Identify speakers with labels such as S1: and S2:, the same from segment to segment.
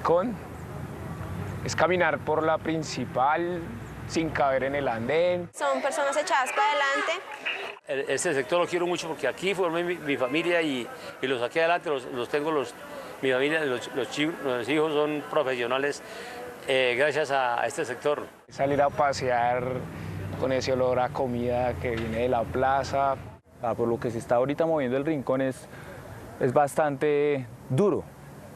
S1: Rincón es caminar por la principal sin caber en el andén.
S2: Son personas echadas para adelante.
S3: Este sector lo quiero mucho porque aquí formé mi familia y los saqué adelante, los tengo, mi familia, los hijos son profesionales gracias a este sector.
S1: Salir a pasear con ese olor a comida que viene de la plaza.
S4: Por lo que se está ahorita moviendo el Rincón es bastante duro.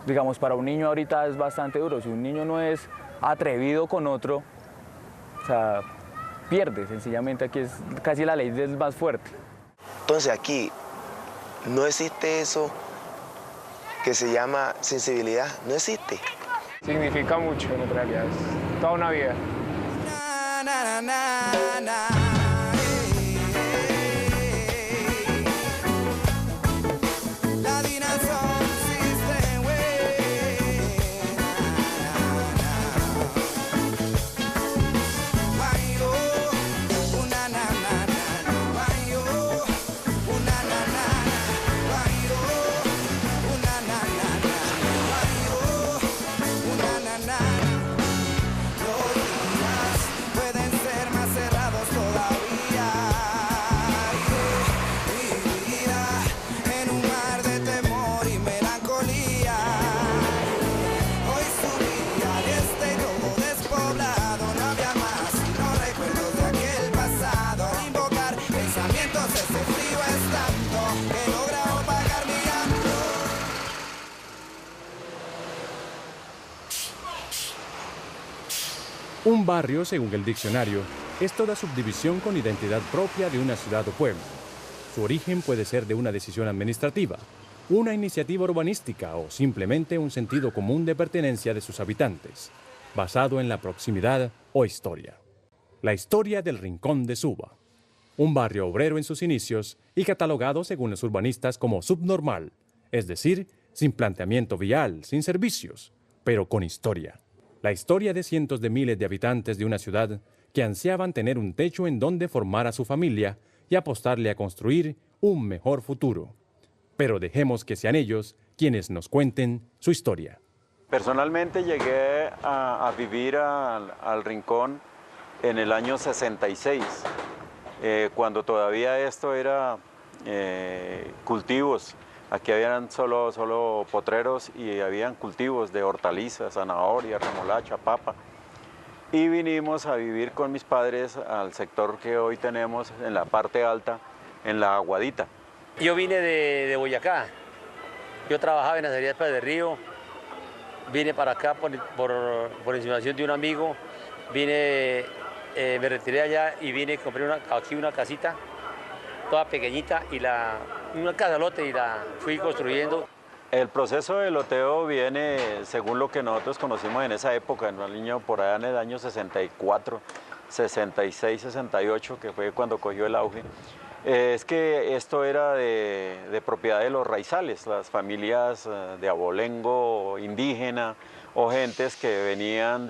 S4: Digamos, para un niño ahorita es bastante duro. Si un niño no es atrevido con otro, o sea, pierde. Sencillamente aquí es casi la ley del más fuerte.
S5: Entonces aquí no existe eso que se llama sensibilidad, no existe.
S1: Significa mucho en realidad, es toda una vida.
S6: Un barrio, según el diccionario, es toda subdivisión con identidad propia de una ciudad o pueblo. Su origen puede ser de una decisión administrativa, una iniciativa urbanística o simplemente un sentido común de pertenencia de sus habitantes, basado en la proximidad o historia. La historia del Rincón de Suba, un barrio obrero en sus inicios y catalogado según los urbanistas como subnormal, es decir, sin planteamiento vial, sin servicios, pero con historia. La historia de cientos de miles de habitantes de una ciudad que ansiaban tener un techo en donde formar a su familia y apostarle a construir un mejor futuro. Pero dejemos que sean ellos quienes nos cuenten su historia.
S7: Personalmente llegué a vivir al Rincón en el año 66, cuando todavía esto era cultivos. Aquí habían solo potreros y habían cultivos de hortalizas, zanahoria, remolacha, papa. Y vinimos a vivir con mis padres al sector que hoy tenemos en la parte alta, en la Aguadita.
S3: Yo vine de Boyacá, yo trabajaba en acerías de Río, vine para acá por insinuación de un amigo, me retiré allá y vine, compré aquí una casita, toda pequeñita, una casalote y la fui construyendo.
S7: El proceso de loteo viene según lo que nosotros conocimos en esa época, en el niño por allá en el año 64, 66, 68, que fue cuando cogió el auge. Es que esto era de propiedad de los raizales, las familias de abolengo, indígena o gentes que venían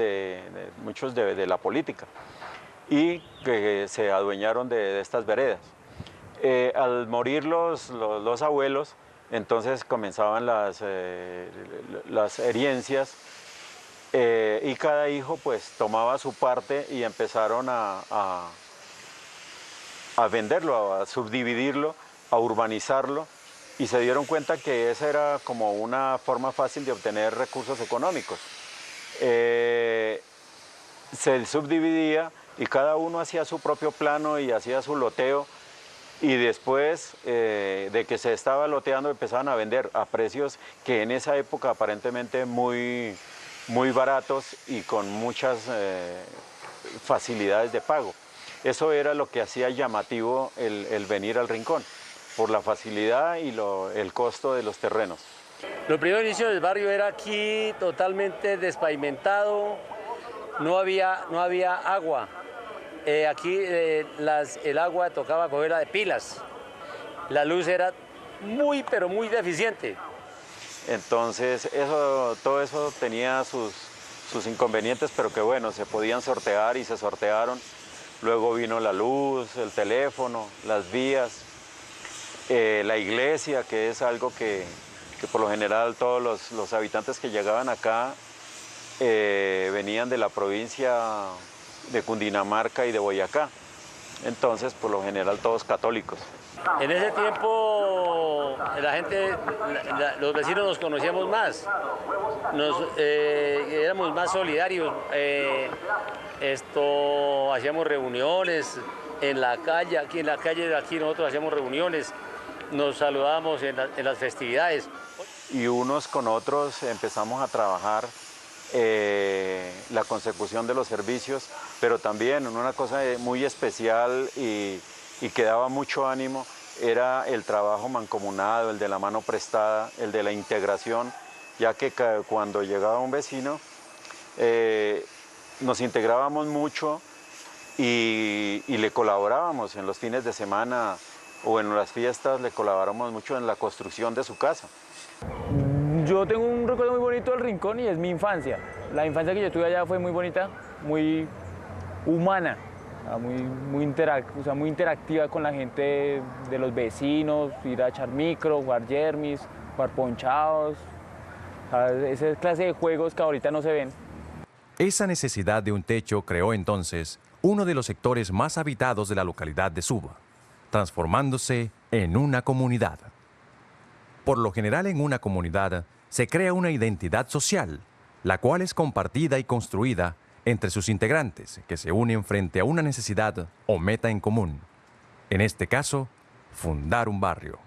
S7: muchos de la política y que se adueñaron de estas veredas. Al morir los abuelos, entonces comenzaban las herencias y cada hijo pues tomaba su parte y empezaron a venderlo, a subdividirlo, a urbanizarlo y se dieron cuenta que esa era como una forma fácil de obtener recursos económicos. Se subdividía y cada uno hacía su propio plano y hacía su loteo. Y después de que se estaba loteando empezaban a vender a precios que en esa época aparentemente muy baratos y con muchas facilidades de pago. Eso era lo que hacía llamativo el venir al Rincón, por la facilidad y el costo de los terrenos.
S3: Los primeros inicios del barrio era aquí totalmente despavimentado, no había agua. Aquí el agua tocaba cogerla de pilas, la luz era pero muy deficiente.
S7: Entonces todo eso tenía sus inconvenientes, pero que bueno, se podían sortear y se sortearon. Luego vino la luz, el teléfono, las vías, la iglesia, que es algo que por lo general todos los habitantes que llegaban acá venían de la provincia de Cundinamarca y de Boyacá. Entonces, por lo general, todos católicos.
S3: En ese tiempo la gente, los vecinos nos conocíamos más, éramos más solidarios, hacíamos reuniones en la calle, aquí nosotros hacíamos reuniones, nos saludábamos en las festividades.
S7: Y unos con otros empezamos a trabajar la consecución de los servicios, pero también una cosa muy especial y que daba mucho ánimo era el trabajo mancomunado, el de la mano prestada, el de la integración, ya que cuando llegaba un vecino nos integrábamos mucho y le colaborábamos en los fines de semana o en las fiestas, le colaboramos mucho en la construcción de su casa.
S4: Yo tengo un recuerdo muy bonito del Rincón y es mi infancia. La infancia que yo tuve allá fue muy bonita, muy humana, muy interactiva con la gente de los vecinos, ir a echar micro, jugar yermis, jugar ponchados, esa clase de juegos que ahorita no se ven.
S6: Esa necesidad de un techo creó entonces uno de los sectores más habitados de la localidad de Suba, transformándose en una comunidad. Por lo general, en una comunidad se crea una identidad social, la cual es compartida y construida entre sus integrantes, que se unen frente a una necesidad o meta en común. En este caso, fundar un barrio.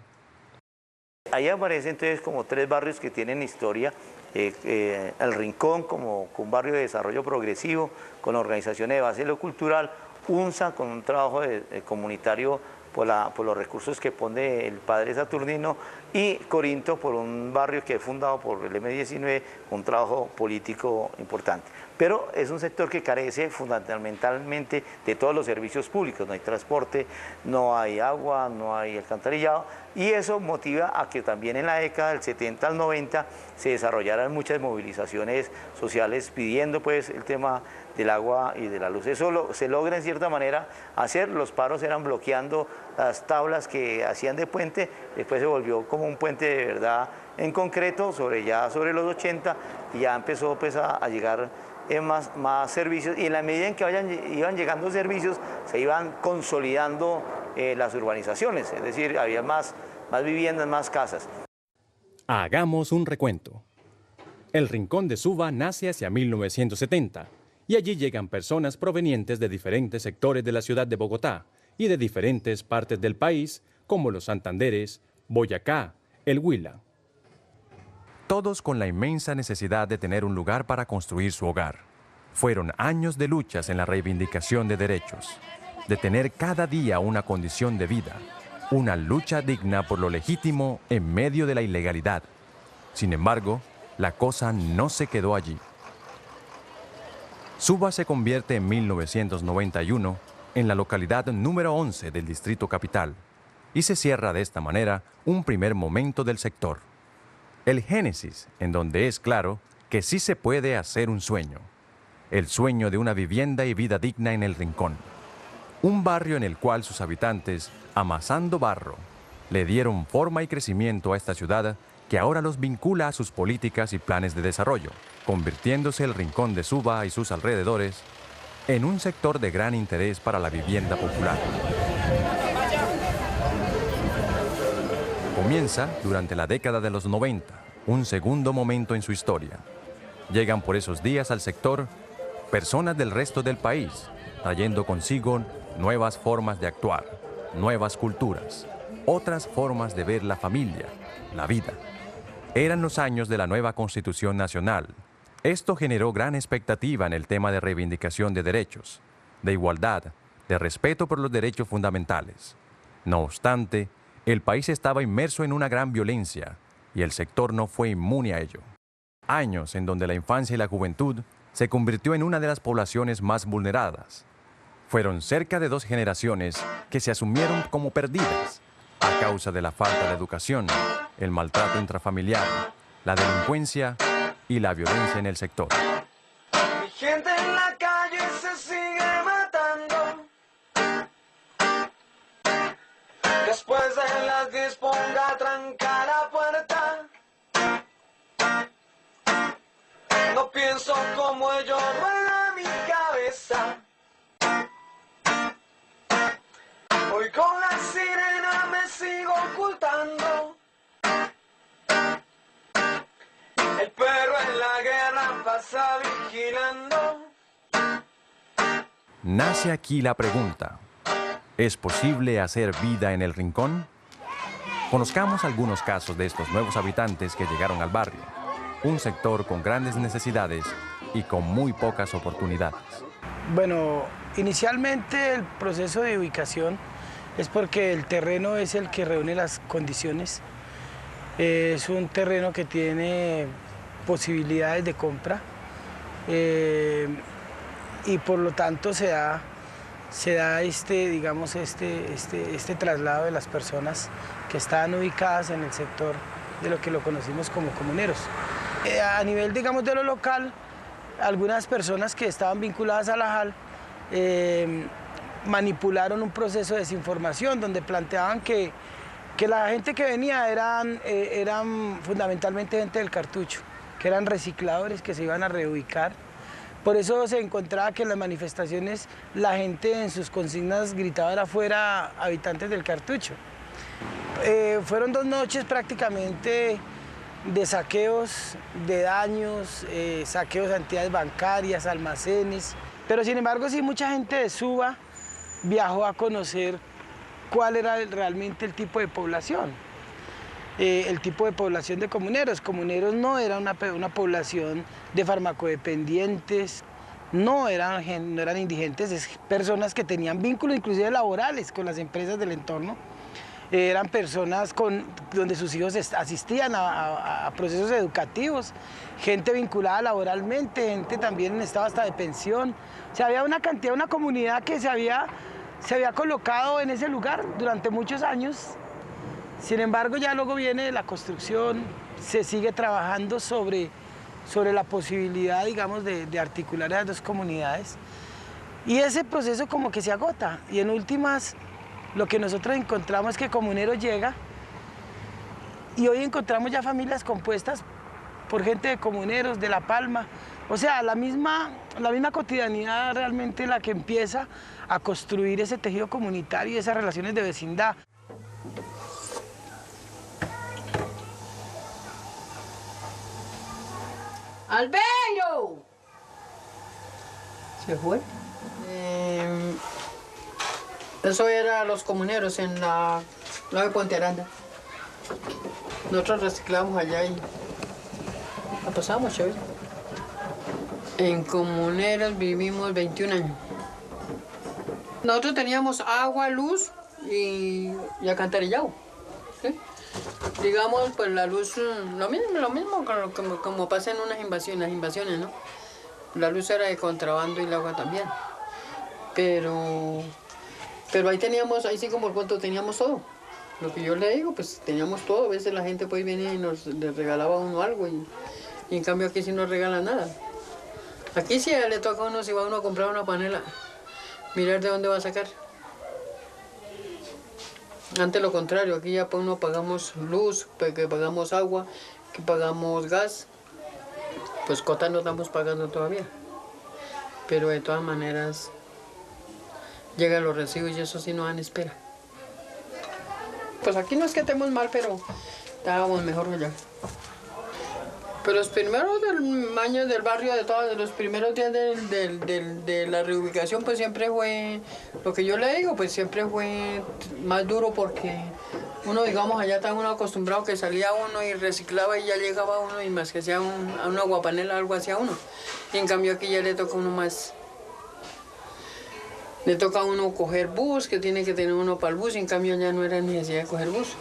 S8: Ahí aparecen entonces como 3 barrios que tienen historia. El Rincón como un barrio de desarrollo progresivo, con organizaciones de base de lo cultural, UNSA con un trabajo comunitario por los recursos que pone el padre Saturnino, y Corinto por un barrio que es fundado por el M19, un trabajo político importante. Pero es un sector que carece fundamentalmente de todos los servicios públicos, no hay transporte, no hay agua, no hay alcantarillado, y eso motiva a que también en la década del 70 al 90 se desarrollaran muchas movilizaciones sociales pidiendo pues el tema del agua y de la luz. Eso se logra en cierta manera hacer, los paros eran bloqueando las tablas que hacían de puente, después se volvió como un puente de verdad en concreto, ya sobre los 80, y ya empezó pues a llegar más servicios, y en la medida en que iban llegando servicios, se iban consolidando las urbanizaciones, es decir, había más viviendas, más casas.
S6: Hagamos un recuento. El Rincón de Suba nace hacia 1970, y allí llegan personas provenientes de diferentes sectores de la ciudad de Bogotá y de diferentes partes del país, como los Santanderes, Boyacá, el Huila. Todos con la inmensa necesidad de tener un lugar para construir su hogar. Fueron años de luchas en la reivindicación de derechos, de tener cada día una condición de vida, una lucha digna por lo legítimo en medio de la ilegalidad. Sin embargo, la cosa no se quedó allí. Suba se convierte en 1991 en la localidad número 11 del Distrito Capital y se cierra de esta manera un primer momento del sector. El génesis, en donde es claro que sí se puede hacer un sueño. El sueño de una vivienda y vida digna en el Rincón. Un barrio en el cual sus habitantes, amasando barro, le dieron forma y crecimiento a esta ciudad que ahora los vincula a sus políticas y planes de desarrollo, convirtiéndose el Rincón de Suba y sus alrededores en un sector de gran interés para la vivienda popular. Comienza, durante la década de los 90, un segundo momento en su historia. Llegan por esos días al sector personas del resto del país, trayendo consigo nuevas formas de actuar, nuevas culturas, otras formas de ver la familia, la vida. Eran los años de la nueva Constitución Nacional. Esto generó gran expectativa en el tema de reivindicación de derechos, de igualdad, de respeto por los derechos fundamentales. No obstante, el país estaba inmerso en una gran violencia y el sector no fue inmune a ello. Años en donde la infancia y la juventud se convirtió en una de las poblaciones más vulneradas. Fueron cerca de 2 generaciones que se asumieron como perdidas a causa de la falta de educación, el maltrato intrafamiliar, la delincuencia y la violencia en el sector.
S9: Mi gente en la calle se sigue matando. Después de las 10 ponga tranca la puerta. No pienso como ellos ruedan mi cabeza. Hoy con la sirena me sigo ocultando. El perro en la guerra pasa vigilando.
S6: Nace aquí la pregunta: ¿es posible hacer vida en el Rincón? Conozcamos algunos casos de estos nuevos habitantes que llegaron al barrio, un sector con grandes necesidades y con muy pocas oportunidades.
S10: Bueno, inicialmente el proceso de ubicación es porque el terreno es el que reúne las condiciones. Es un terreno que tiene posibilidades de compra y por lo tanto se da este traslado de las personas que estaban ubicadas en el sector de lo que lo conocimos como comuneros. A nivel, digamos, de lo local, algunas personas que estaban vinculadas a la JAL manipularon un proceso de desinformación donde planteaban que la gente que venía eran fundamentalmente gente del cartucho, que eran recicladores que se iban a reubicar. Por eso se encontraba que en las manifestaciones la gente en sus consignas gritaba afuera habitantes del cartucho. Fueron 2 noches prácticamente de saqueos, de daños, saqueos a entidades bancarias, almacenes. Pero sin embargo sí, mucha gente de Suba viajó a conocer cuál era realmente el tipo de población. El tipo de población de comuneros. Comuneros no era una población de farmacodependientes, no eran indigentes, es personas que tenían vínculos inclusive laborales con las empresas del entorno. Eran personas donde sus hijos asistían a procesos educativos, gente vinculada laboralmente, gente también en estado hasta de pensión. O sea, había una comunidad que se había colocado en ese lugar durante muchos años. Sin embargo, ya luego viene la construcción, se sigue trabajando sobre la posibilidad, digamos, de articular las 2 comunidades. Y ese proceso como que se agota. Y en últimas, lo que nosotros encontramos es que Comuneros llega y hoy encontramos ya familias compuestas por gente de Comuneros, de La Palma. O sea, la misma cotidianidad realmente la que empieza a construir ese tejido comunitario y esas relaciones de vecindad.
S11: ¡Albello! ¿Se fue? Eso era los comuneros en la de Puente Aranda. Nosotros reciclamos allá y la pasamos chévere. En comuneros vivimos 21 años. Nosotros teníamos agua, luz y alcantarillado. ¿Sí? Digamos, pues la luz, lo mismo como pasa en las invasiones, ¿no? La luz era de contrabando y el agua también. Pero ahí sí como el cuento teníamos todo. Lo que yo le digo, pues teníamos todo. A veces la gente pues venía y les regalaba a uno algo y en cambio aquí sí no regala nada. Aquí sí le toca a uno, si va uno a comprar una panela, mirar de dónde va a sacar. Antes lo contrario, aquí ya uno pagamos luz, que pagamos agua, que pagamos gas. Pues cotas no estamos pagando todavía. Pero de todas maneras llegan los recibos y eso sí no dan espera. Pues aquí no es que estemos mal, pero estábamos mejor allá. Pero los primeros años del barrio, de los primeros días de la reubicación, pues siempre fue, lo que yo le digo, pues siempre fue más duro porque uno, digamos, allá estaba uno acostumbrado que salía uno y reciclaba y ya llegaba uno y más que sea a una guapanela algo hacia uno. Y en cambio aquí ya le toca a uno más. Le toca a uno coger bus, que tiene que tener uno para el bus, y en cambio ya no era necesidad de coger bus.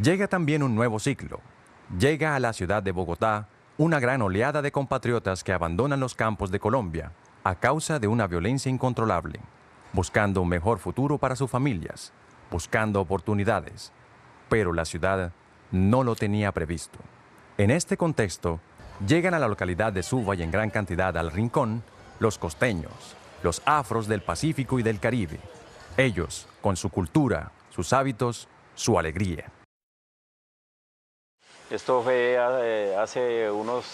S6: Llega también un nuevo ciclo. Llega a la ciudad de Bogotá una gran oleada de compatriotas que abandonan los campos de Colombia a causa de una violencia incontrolable, buscando un mejor futuro para sus familias, buscando oportunidades. Pero la ciudad no lo tenía previsto. En este contexto, llegan a la localidad de Suba y en gran cantidad al Rincón los costeños, los afros del Pacífico y del Caribe. Ellos, con su cultura, sus hábitos, su alegría.
S7: Esto fue hace unos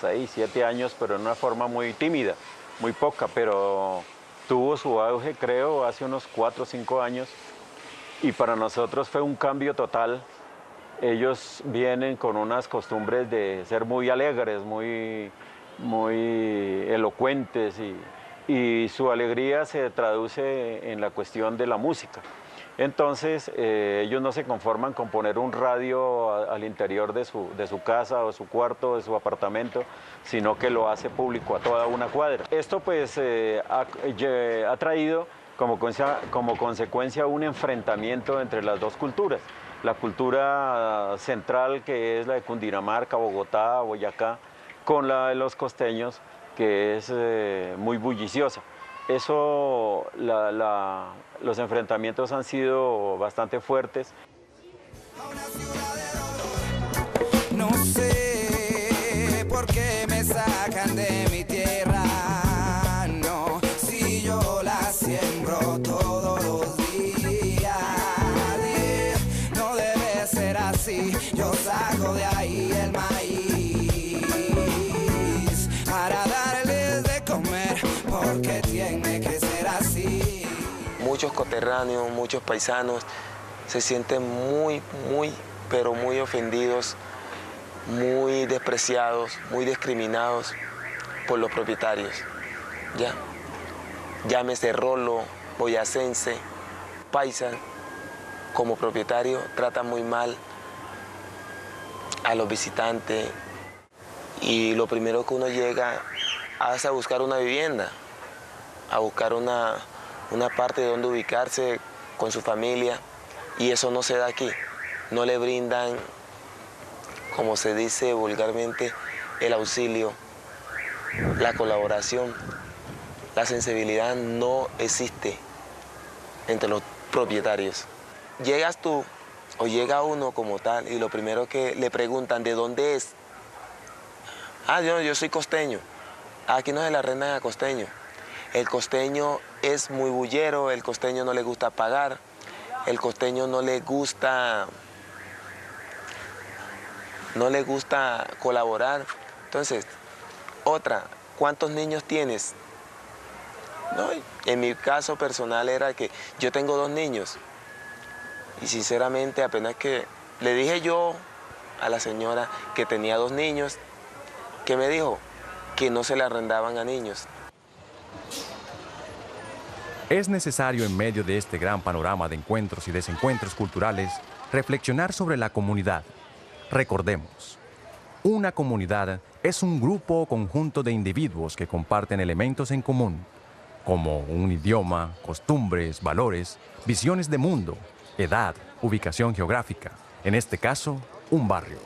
S7: 6, 7 años, pero en una forma muy tímida, muy poca, pero tuvo su auge, creo, hace unos 4 o 5 años, y para nosotros fue un cambio total. Ellos vienen con unas costumbres de ser muy alegres, muy elocuentes, y su alegría se traduce en la cuestión de la música. Entonces, ellos no se conforman con poner un radio al interior de su casa o su cuarto, de su apartamento, sino que lo hace público a toda una cuadra. Esto pues ha traído como consecuencia un enfrentamiento entre las dos culturas. La cultura central, que es la de Cundinamarca, Bogotá, Boyacá, con la de los costeños, que es muy bulliciosa. Eso, los enfrentamientos han sido bastante fuertes.
S12: No sé por qué me sacan de mi tierra, no, si yo la siembro todos los días. No debe ser así, yo saco de ahí el maíz para darles de comer, porque tiene que ser así.
S5: Muchos coterráneos, muchos paisanos se sienten pero muy ofendidos, muy despreciados, muy discriminados por los propietarios. ¿Ya? Llámese rolo, boyacense, paisa, como propietario tratan muy mal a los visitantes, y lo primero que uno llega es a buscar una vivienda, a buscar una parte donde ubicarse con su familia, y eso no se da aquí. No le brindan, como se dice vulgarmente, el auxilio, la colaboración, la sensibilidad no existe entre los propietarios. Llegas tú o llega uno como tal y lo primero que le preguntan, ¿de dónde es? Ah, yo soy costeño. Aquí no se le arrendan a costeño. El costeño es muy bullero, el costeño no le gusta pagar, el costeño no le gusta colaborar. Entonces, otra, ¿cuántos niños tienes? No, en mi caso personal era que yo tengo 2 niños. Y sinceramente, apenas que le dije yo a la señora que tenía 2 niños, ¿qué me dijo? Que no se le arrendaban a niños.
S6: Es necesario, en medio de este gran panorama de encuentros y desencuentros culturales, reflexionar sobre la comunidad. Recordemos, una comunidad es un grupo o conjunto de individuos que comparten elementos en común, como un idioma, costumbres, valores, visiones de mundo, edad, ubicación geográfica, en este caso, un barrio.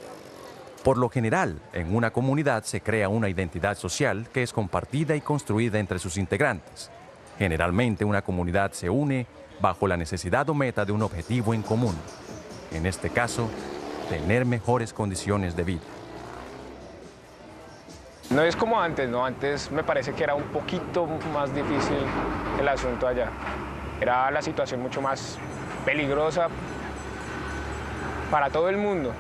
S6: Por lo general, en una comunidad se crea una identidad social que es compartida y construida entre sus integrantes. Generalmente, una comunidad se une bajo la necesidad o meta de un objetivo en común. En este caso, tener mejores condiciones de vida.
S1: No es como antes, ¿no? Antes me parece que era un poquito más difícil el asunto allá. Era la situación mucho más peligrosa para todo el mundo.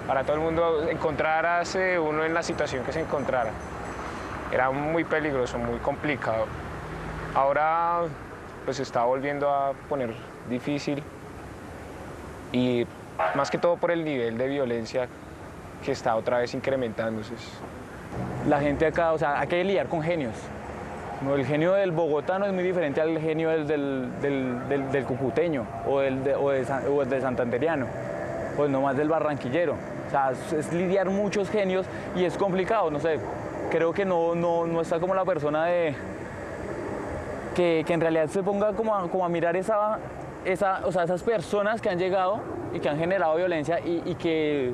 S1: Para todo el mundo encontrarse uno en la situación que se encontrara. Era muy peligroso, muy complicado. Ahora pues se está volviendo a poner difícil, y más que todo por el nivel de violencia que está otra vez incrementándose.
S4: La gente acá, o sea, hay que lidiar con genios. No, el genio del bogotano es muy diferente al genio del cucuteño o del santanderiano, pues nomás del barranquillero. O sea, es lidiar muchos genios y es complicado, no sé, creo que no está como la persona que en realidad se ponga como a mirar esas personas que han llegado y que han generado violencia y que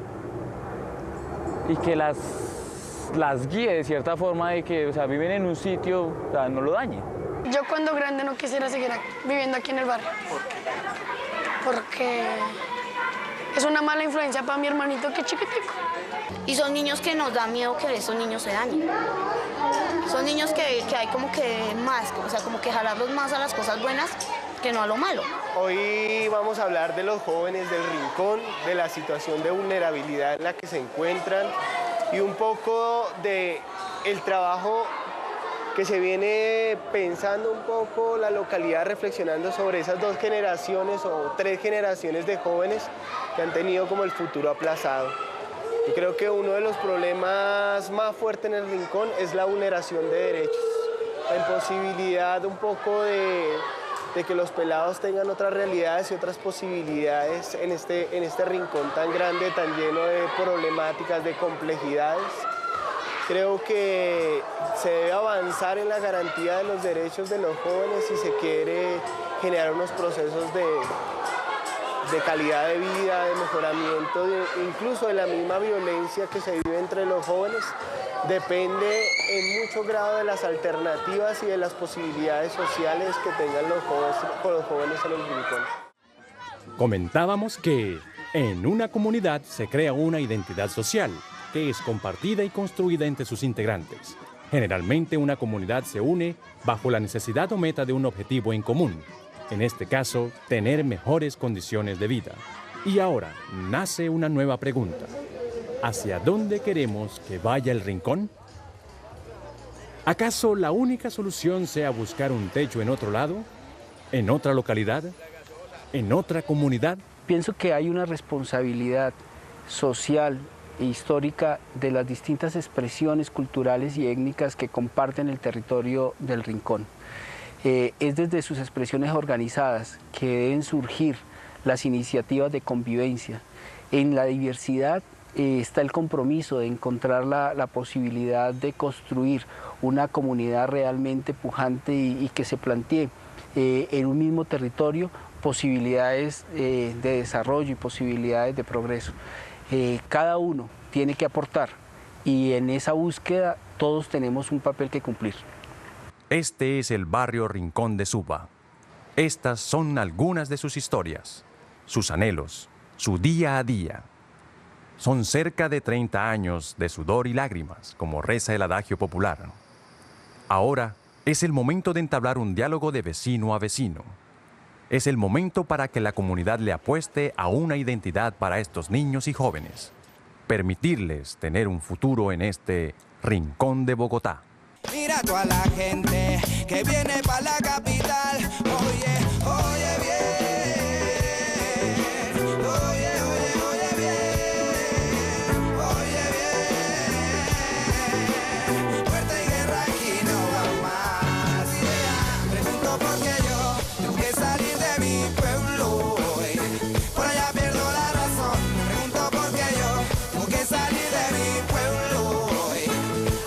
S4: las guíe de cierta forma, de que, o sea, viven en un sitio, o sea, no lo dañe.
S13: Yo cuando grande no quisiera seguir viviendo aquí en el barrio. ¿Por qué? Porque es una mala influencia para mi hermanito que es chiquitico.
S2: Y son niños que nos da miedo que esos niños se dañen. Son niños que hay como que más, o sea, como que jalarlos más a las cosas buenas que no a lo malo.
S14: Hoy vamos a hablar de los jóvenes del Rincón, de la situación de vulnerabilidad en la que se encuentran y un poco de el trabajo que se viene pensando un poco la localidad, reflexionando sobre esas 2 generaciones o 3 generaciones de jóvenes que han tenido como el futuro aplazado. Y creo que uno de los problemas más fuertes en el Rincón es la vulneración de derechos, la imposibilidad un poco de que los pelados tengan otras realidades y otras posibilidades en este rincón tan grande, tan lleno de problemáticas, de complejidades. Creo que se debe avanzar en la garantía de los derechos de los jóvenes si se quiere generar unos procesos de calidad de vida, de mejoramiento, incluso de la misma violencia que se vive entre los jóvenes. Depende en mucho grado de las alternativas y de las posibilidades sociales que tengan los jóvenes en el Rincón.
S6: Comentábamos que en una comunidad se crea una identidad social que es compartida y construida entre sus integrantes. Generalmente una comunidad se une bajo la necesidad o meta de un objetivo en común. En este caso, tener mejores condiciones de vida. Y ahora nace una nueva pregunta. ¿Hacia dónde queremos que vaya el Rincón? ¿Acaso la única solución sea buscar un techo en otro lado? ¿En otra localidad? ¿En otra comunidad?
S10: Pienso que hay una responsabilidad social e histórica de las distintas expresiones culturales y étnicas que comparten el territorio del Rincón. Es desde sus expresiones organizadas que deben surgir las iniciativas de convivencia. En la diversidad está el compromiso de encontrar la posibilidad de construir una comunidad realmente pujante y que se plantee en un mismo territorio posibilidades de desarrollo y posibilidades de progreso. Cada uno tiene que aportar y en esa búsqueda todos tenemos un papel que cumplir.
S6: Este es el barrio Rincón de Suba. Estas son algunas de sus historias, sus anhelos, su día a día. Son cerca de 30 años de sudor y lágrimas, como reza el adagio popular. Ahora es el momento de entablar un diálogo de vecino a vecino. Es el momento para que la comunidad le apueste a una identidad para estos niños y jóvenes. Permitirles tener un futuro en este Rincón de Bogotá.
S12: Mira toda la gente que viene para la capital. Oye, oye bien. Oye, oye, oye bien. Oye bien. Muerte y guerra aquí no va más. Yeah. Pregunto por qué yo tengo que salir de mi pueblo. Por allá pierdo la razón. Pregunto por qué yo tengo que salir de mi pueblo.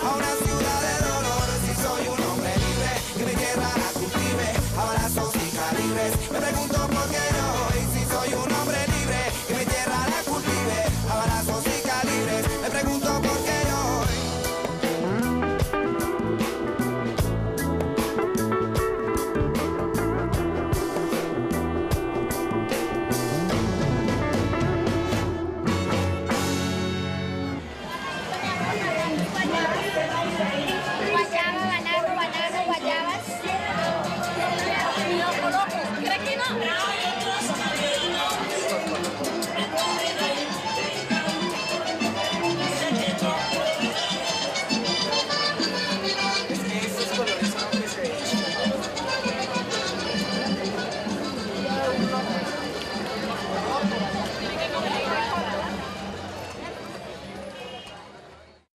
S12: A una ciudad de dolor. Si soy un hombre libre, que mi tierra la cultive. Abrazos y calibres. Me pregunto por qué yo. Y si soy un hombre libre, que mi tierra la cultive. Abrazos y calibres. Me pregunto por qué yo.
S2: Guayaba,